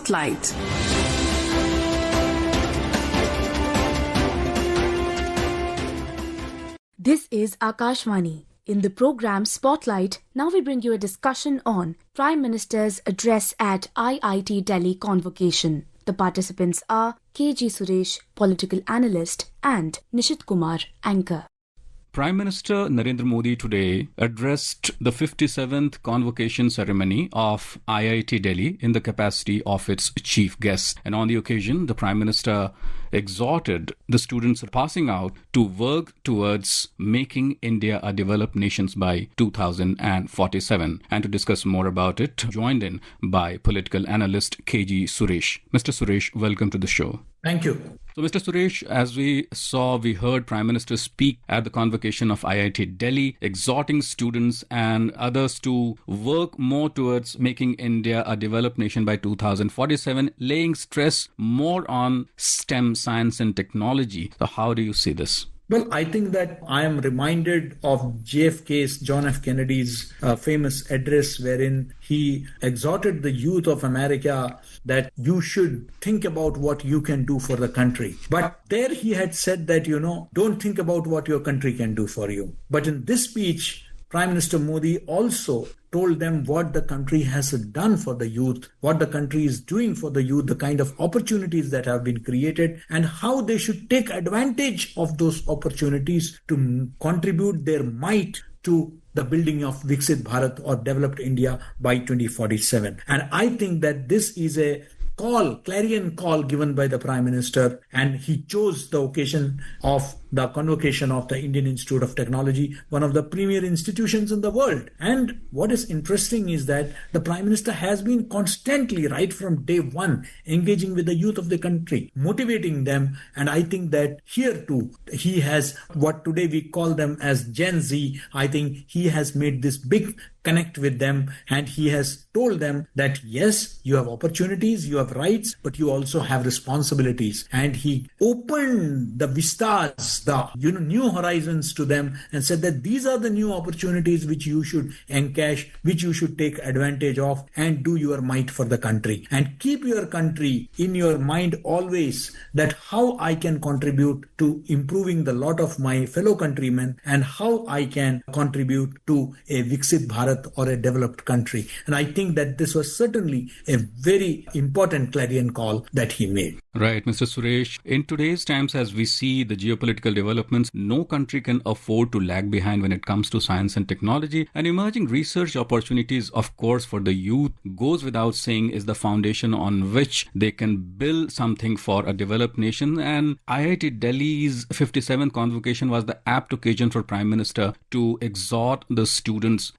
Spotlight. This is Akashvani. In the program Spotlight, now we bring you a discussion on Prime Minister's address at IIT Delhi Convocation. The participants are KG Suresh, political analyst, and Nishit Kumar, anchor. Prime Minister Narendra Modi today addressed the 57th convocation ceremony of IIT Delhi in the capacity of its chief guest. And on the occasion, the Prime Minister exhorted the students passing out to work towards making India a developed nation by 2047. And to discuss more about it, joined in by political analyst KG Suresh. Mr. Suresh, welcome to the show. Thank you. So, Mr. Suresh, as we heard Prime Minister speak at the convocation of IIT Delhi, exhorting students and others to work more towards making India a developed nation by 2047, laying stress more on STEM, science and technology. So how do you see this? Well, I think that I am reminded of JFK's, John F. Kennedy's famous address wherein he exhorted the youth of America that you should think about what you can do for the country. But there he had said that, don't think about what your country can do for you. But in this speech, Prime Minister Modi also told them what the country has done for the youth, what the country is doing for the youth, the kind of opportunities that have been created, and how they should take advantage of those opportunities to contribute their might to the building of Viksit Bharat or developed India by 2047. And I think that this is a clarion call given by the Prime Minister, and he chose the occasion of the convocation of the Indian Institute of Technology, one of the premier institutions in the world. And what is interesting is that the Prime Minister has been constantly, right from day one, engaging with the youth of the country, motivating them. And I think that here too, he has what today we call them as Gen Z. I think he has made this big connect with them, and he has told them that yes, you have opportunities, you have rights, but you also have responsibilities. And he opened the vistas, the new horizons to them, and said that these are the new opportunities which you should encash, which you should take advantage of, and do your might for the country. And keep your country in your mind always, that how I can contribute to improving the lot of my fellow countrymen, and how I can contribute to a Viksit Bharat or a developed country. And I think that this was certainly a very important clarion call that he made. Right, Mr. Suresh. In today's times, as we see the geopolitical developments, no country can afford to lag behind when it comes to science and technology. And emerging research opportunities, of course, for the youth, goes without saying, is the foundation on which they can build something for a developed nation. And IIT Delhi's 57th convocation was the apt occasion for Prime Minister to exhort the students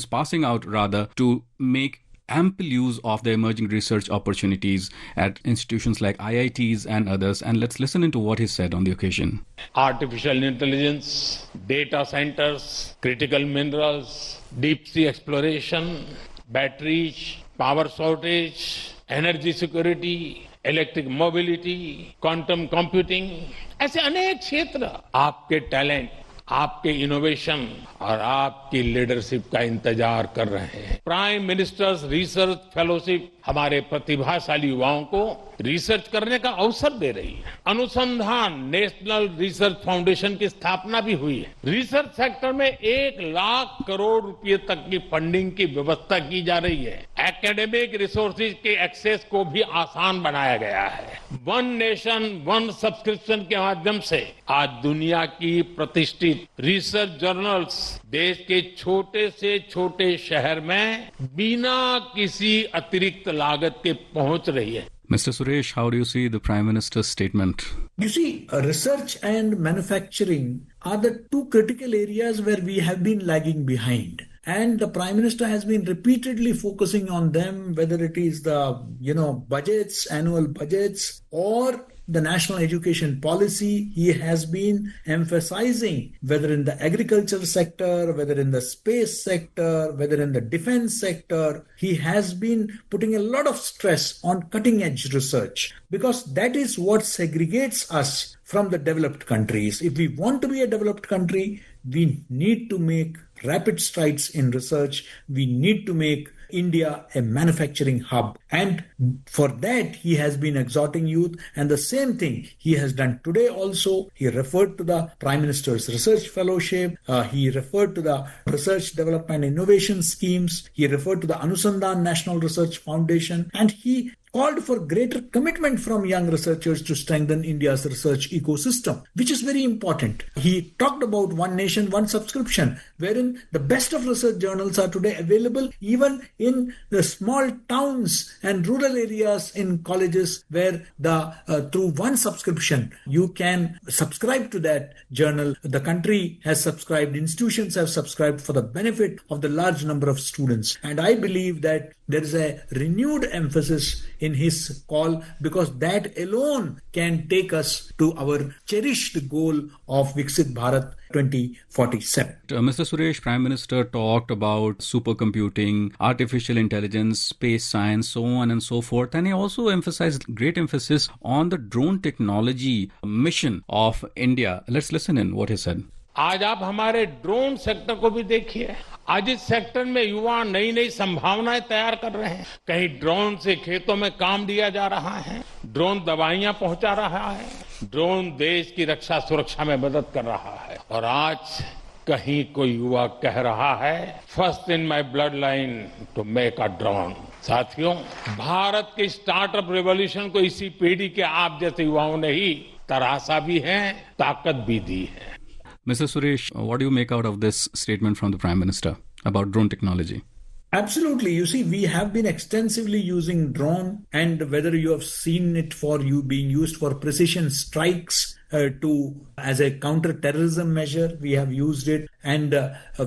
passing out rather to make ample use of the emerging research opportunities at institutions like IITs and others. And let's listen into what he said on the occasion. Artificial intelligence, data centers, critical minerals, deep sea exploration, batteries, power shortage, energy security, electric mobility, quantum computing, ऐसे अनेक क्षेत्र आपके talent, आपके innovation और आपकी leadership का इंतजार कर रहे हैं। प्राइम मिनिस्टर्स रिसर्च फेलोशिप हमारे प्रतिभाशाली युवाओं को रिसर्च करने का अवसर दे रही है। अनुसंधान नेशनल रिसर्च फाउंडेशन की स्थापना भी हुई है। रिसर्च सेक्टर में 1 लाख करोड़ रुपए तक की फंडिंग की व्यवस्था की जा रही है। एकेडमिक रिसोर्सेज के एक्सेस को भी आसान बनाया गया है। वन नेशन वन सब्सक्रिप्शन के माध्यम से आज दुनिया की प्रतिष्ठित रिसर्च जर्नल्स देश के छोटे से छोटे शहर में बिना किसी अतिरिक्त लागत के पहुंच रही है। Mr. Suresh, how do you see the Prime Minister's statement? You see, research and manufacturing are the two critical areas where we have been lagging behind. And the Prime Minister has been repeatedly focusing on them, whether it is the, budgets, annual budgets, or the national education policy. He has been emphasizing, whether in the agriculture sector, whether in the space sector, whether in the defense sector, he has been putting a lot of stress on cutting edge research, because that is what segregates us from the developed countries. If we want to be a developed country, we need to make rapid strides in research. We need to make India a manufacturing hub. And for that, he has been exhorting youth. And the same thing he has done today also. He referred to the Prime Minister's Research Fellowship. He referred to the Research Development Innovation Schemes. He referred to the Anusandhan National Research Foundation. And he called for greater commitment from young researchers to strengthen India's research ecosystem, which is very important. He talked about one nation, one subscription, wherein the best of research journals are today available even in the small towns and rural areas in colleges, where through one subscription you can subscribe to that journal. The country has subscribed, institutions have subscribed for the benefit of the large number of students. And I believe that there is a renewed emphasis in his call, because that alone can take us to our cherished goal of Viksit Bharat 2047. Mr. Suresh, Prime Minister talked about supercomputing, artificial intelligence, space science, so on and so forth. And he also emphasized great emphasis on the drone technology mission of India. Let's listen in what he said. आज आप हमारे drone sector को भी देखिए। आज इस sector में युवा नई नई संभावनाएं तैयार कर रहे हैं। कहीं ड्रोन से खेतों में काम दिया जा रहा है, ड्रोन दवाइयां पहुंचा रहा है, ड्रोन देश की रक्षा सुरक्षा में मदद कर रहा है। और आज कहीं कोई युवा कह रहा है, first in my blood line to make a drone. साथियों, भारत की स्टार्टअप रेवोल्यूशन को इसी पीढ़ी के आप जैसे युवाओं ने ही तराशा भी है, ताकत भी दी है। Mr. Suresh, what do you make out of this statement from the Prime Minister about drone technology? Absolutely. You see, we have been extensively using drone, and whether you have seen it for you being used for precision strikes as a counter-terrorism measure, we have used it, and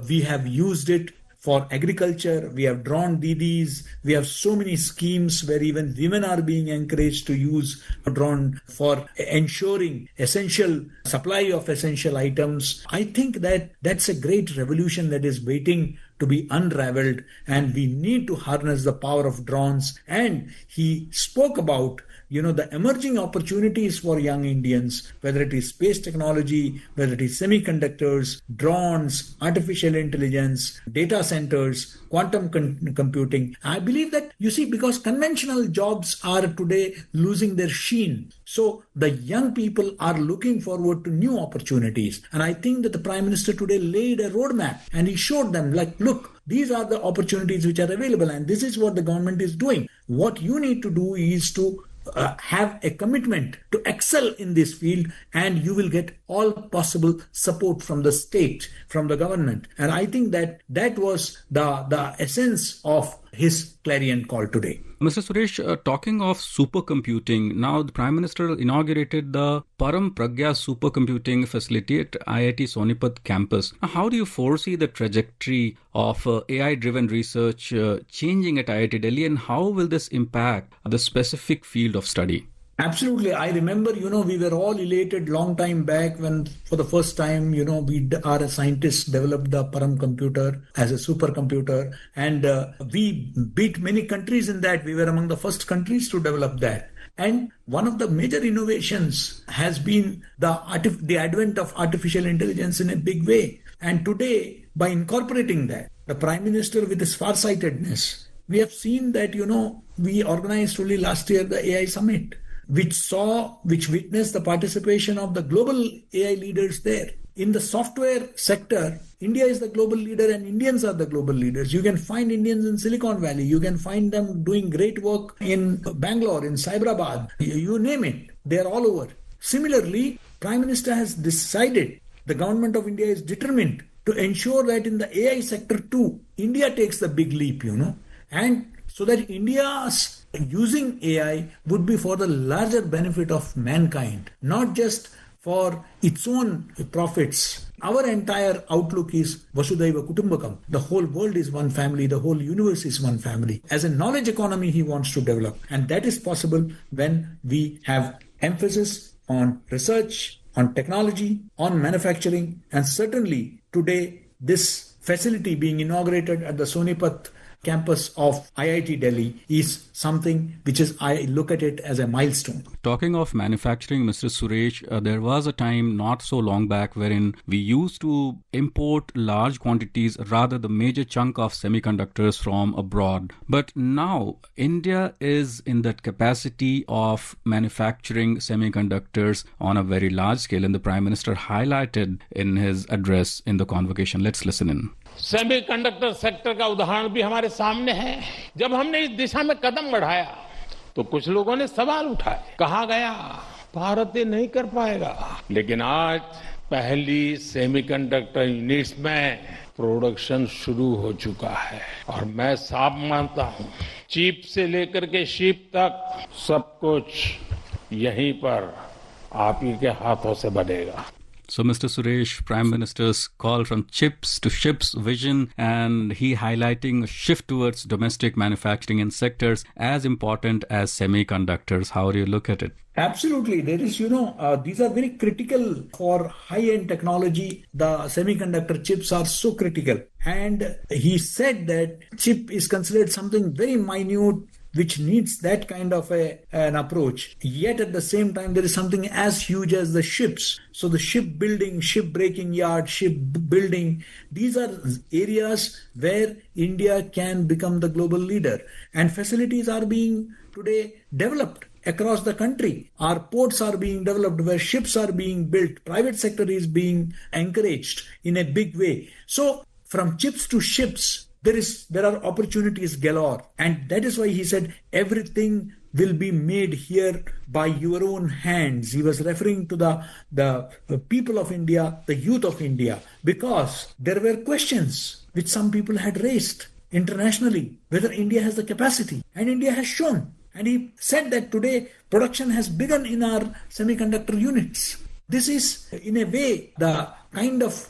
we have used it for agriculture. We have drone Didis. We have so many schemes where even women are being encouraged to use a drone for ensuring essential supply of essential items. I think that that's a great revolution that is waiting to be unraveled, and we need to harness the power of drones. And he spoke about the emerging opportunities for young Indians, whether it is space technology, whether it is semiconductors, drones, artificial intelligence, data centers, quantum computing. I believe that, because conventional jobs are today losing their sheen. So the young people are looking forward to new opportunities. And I think that the Prime Minister today laid a roadmap, and he showed them, look, these are the opportunities which are available, and this is what the government is doing. What you need to do is to have a commitment to excel in this field, and you will get all possible support from the state, from the government. And I think that was the essence of his clarion call today. Mr. Suresh, talking of supercomputing, now the Prime Minister inaugurated the Param Pragya supercomputing facility at IIT Sonipat campus. Now, how do you foresee the trajectory of AI-driven research changing at IIT Delhi, and how will this impact the specific field of study? Absolutely. I remember, we were all elated long time back when for the first time, our scientists developed the Param computer as a supercomputer, and we beat many countries in that. We were among the first countries to develop that. And one of the major innovations has been the advent of artificial intelligence in a big way. And today, by incorporating that, the Prime Minister with his farsightedness, we have seen that, we organized only last year the AI Summit, which witnessed the participation of the global AI leaders there. In the software sector, India is the global leader and Indians are the global leaders. You can find Indians in Silicon Valley. You can find them doing great work in Bangalore, in Cyberabad. You name it. They are all over. Similarly, Prime Minister has decided, the government of India is determined to ensure that in the AI sector too, India takes the big leap, and so that India's using AI would be for the larger benefit of mankind, not just for its own profits. Our entire outlook is Vasudhaiva Kutumbakam. The whole world is one family, the whole universe is one family. As a knowledge economy, he wants to develop. And that is possible when we have emphasis on research, on technology, on manufacturing. And certainly today, this facility being inaugurated at the Sonipat campus of IIT Delhi is something which is, I look at it as a milestone. Talking of manufacturing, Mr. Suresh, there was a time not so long back wherein we used to import large quantities, rather the major chunk of semiconductors from abroad. But now India is in that capacity of manufacturing semiconductors on a very large scale, and the Prime Minister highlighted in his address in the convocation. Let's listen in. Semiconductor sector का उदाहरण भी हमारे सामने है। जब हमने इस दिशा में कदम बढ़ाया तो कुछ लोगों ने सवाल उठाए, कहा गया भारत ये नहीं कर पाएगा, लेकिन आज पहली सेमीकंडक्टर यूनिट्स में प्रोडक्शन शुरू हो चुका है और मैं साफ मानता हूं चिप से लेकर के शिप तक सब कुछ यहीं पर आप ही के हाथों से बनेगा। So, Mr. Suresh, Prime Minister's call from chips to ships vision, and he highlighting a shift towards domestic manufacturing in sectors as important as semiconductors. How do you look at it? Absolutely. There is, these are very critical for high-end technology. The semiconductor chips are so critical. And he said that chip is considered something very minute, which needs that kind of an approach. Yet at the same time, there is something as huge as the ships. So the ship building, ship breaking yard, ship building, these are areas where India can become the global leader. And facilities are being today developed across the country. Our ports are being developed where ships are being built. Private sector is being encouraged in a big way. So from chips to ships, there are opportunities galore, and that is why he said everything will be made here by your own hands. He was referring to the people of India, the youth of India, because there were questions which some people had raised internationally, whether India has the capacity, and India has shown. And he said that today production has begun in our semiconductor units. This is in a way the kind of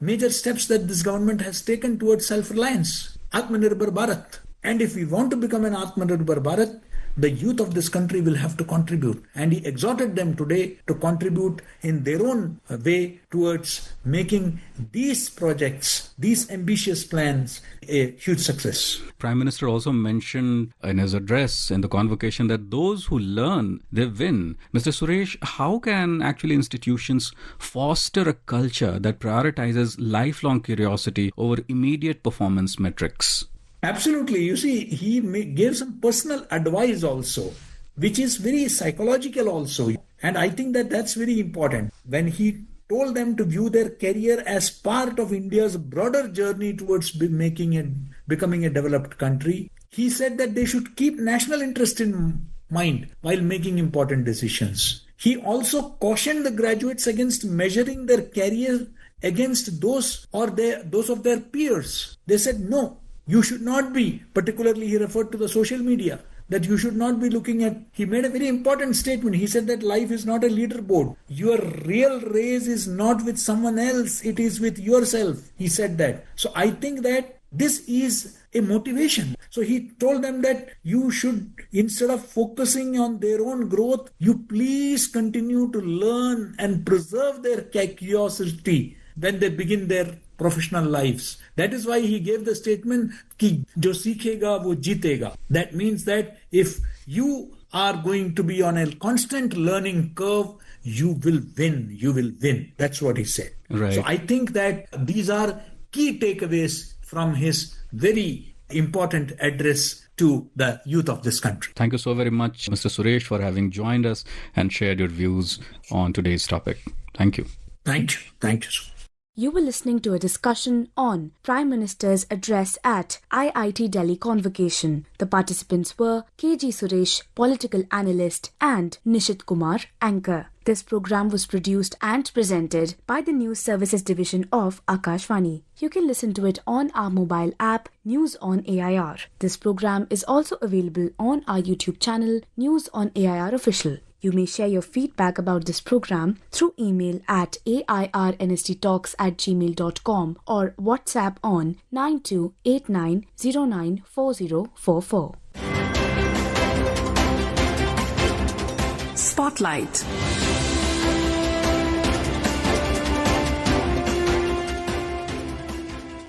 major steps that this government has taken towards self-reliance, Atmanirbhar Bharat. And if we want to become an Atmanirbhar Bharat, the youth of this country will have to contribute. And he exhorted them today to contribute in their own way towards making these projects, these ambitious plans, a huge success. Prime Minister also mentioned in his address in the convocation that those who learn, they win. Mr. Suresh, how can actually institutions foster a culture that prioritizes lifelong curiosity over immediate performance metrics? Absolutely. You see, he gave some personal advice also, which is very psychological also. And I think that that's very important. When he told them to view their career as part of India's broader journey towards becoming a developed country, he said that they should keep national interest in mind while making important decisions. He also cautioned the graduates against measuring their career against those of their peers. They said, no, you should not be, particularly he referred to the social media, that you should not be looking at, he made a very important statement. He said that life is not a leaderboard. Your real race is not with someone else, it is with yourself. He said that. So I think that this is a motivation. So he told them that you should, instead of focusing on their own growth, you please continue to learn and preserve their curiosity when they begin their professional lives. That is why he gave the statement, ki jo seekhega wo jeetega. That means that if you are going to be on a constant learning curve, you will win. You will win. That's what he said. Right. So I think that these are key takeaways from his very important address to the youth of this country. Thank you so very much, Mr. Suresh, for having joined us and shared your views on today's topic. Thank you. Thank you. Thank you so much. You were listening to a discussion on Prime Minister's address at IIT Delhi Convocation. The participants were KG Suresh, political analyst, and Nishit Kumar, anchor. This program was produced and presented by the News Services Division of Akashvani. You can listen to it on our mobile app, News on AIR. This program is also available on our YouTube channel, News on AIR Official. You may share your feedback about this program through email at airnsttalks@gmail.com or WhatsApp on 9289094044. Spotlight.